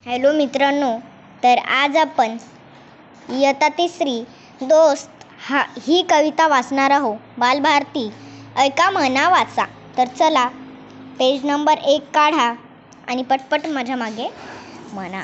Hello मित्रांनो, तर आज आपण इयत्ता तिसरी दोस्त ही कविता वाचणार आहोत. बालभारती ऐका म्हणा वाचा. तर चला पेज नंबर 1 काढा आणि पटपट माझ्या मागे म्हणा.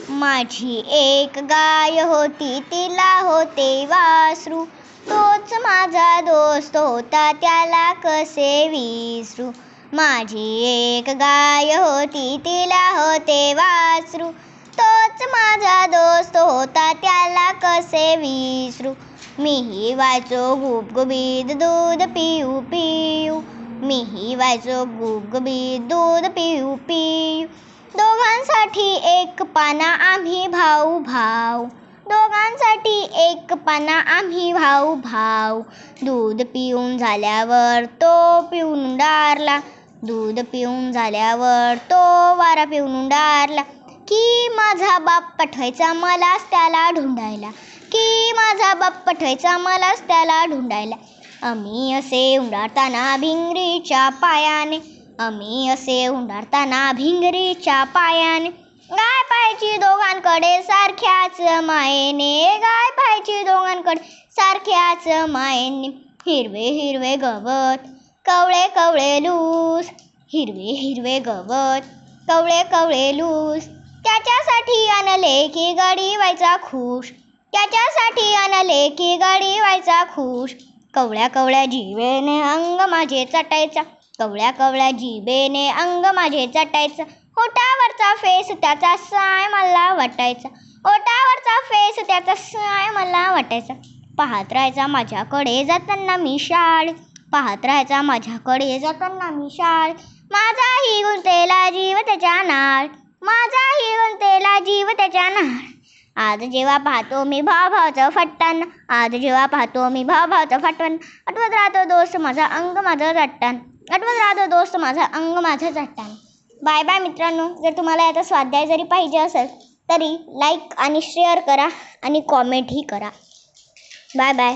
माझी एक गाय होती, तिला होते वासरू, तोच माझा दोस्त होता, त्याला कसे विसरू. माझी एक गाय होती, तिला होते वासरू, तोच माझा दोस्त होता, त्याला कसे विसरू. मीही व्हायचो गुबगुबीत दूध पिऊ पिऊ, मीही व्हायचो गुबगुबीत दूध पिऊ पिऊ. दोघांसाठी एक पाना आम्ही भाऊ भाऊ, दोघांसाठी एक पाना आम्ही भाऊ भाऊ. दूध पिऊन झाल्यावर तो पिऊन उंडारला, दूध पिऊन झाल्यावर तो वारा पिऊन उंडारला. की माझा बाप पाठवायचा मलाच त्याला ढुंढायला, की माझा बाप पाठवायचा मलाच त्याला ढुंढायला. आम्ही असे उंडारताना भिंगरीच्या पायाने, आम्ही असे उंडारताना भिंगरीच्या पायाने. गाय पाहायची दोघांकडे सारख्याच मायेने, गाय पाहायची दोघांकडे सारख्याच मायेने. हिरवे हिरवे गवत कवळे कवळे लूस, हिरवे हिरवे गवत कवळे कवळे लूस. त्याच्यासाठी आणले की गडी व्हायचा खुश, त्याच्यासाठी आणले की गडी व्हायचा खुश. कवळ्या कवळ्या जिभेने अंग माझे चटायचा, कवळ्या कवळ्या जिभेने अंग माझे चटायचा. ओठावरचा फेस त्याचा साय मला वाटायचा, ओठावरचा फेस त्याचा साय मला वाटायचा. पाहत राहायचा माझ्याकडे जाताना मी शाळेत, पाहत राहायचा माझ्याकडे जाताना मी शाळेत. माझाही गुंतलेला जीव त्याच्या नाळ, माझाही गुंतलेला जीव त्याच्या नाळ. आज जेव्हा पाहतो मी भावाचं फट्टान, आज जेव्हा पाहतो मी भावाचं फट्टान. आठवत राहतो दोस्त माझा अंग माझं चट्टान, आठवत राहतो दोस्त माझा अंग माझं चट्टान. बाय बाय मित्रांनो. जर तुम्हाला याचा स्वाध्याय जरी पाहिजे असेल तरी लाईक आणि शेअर करा आणि कॉमेंटही करा. Bye bye.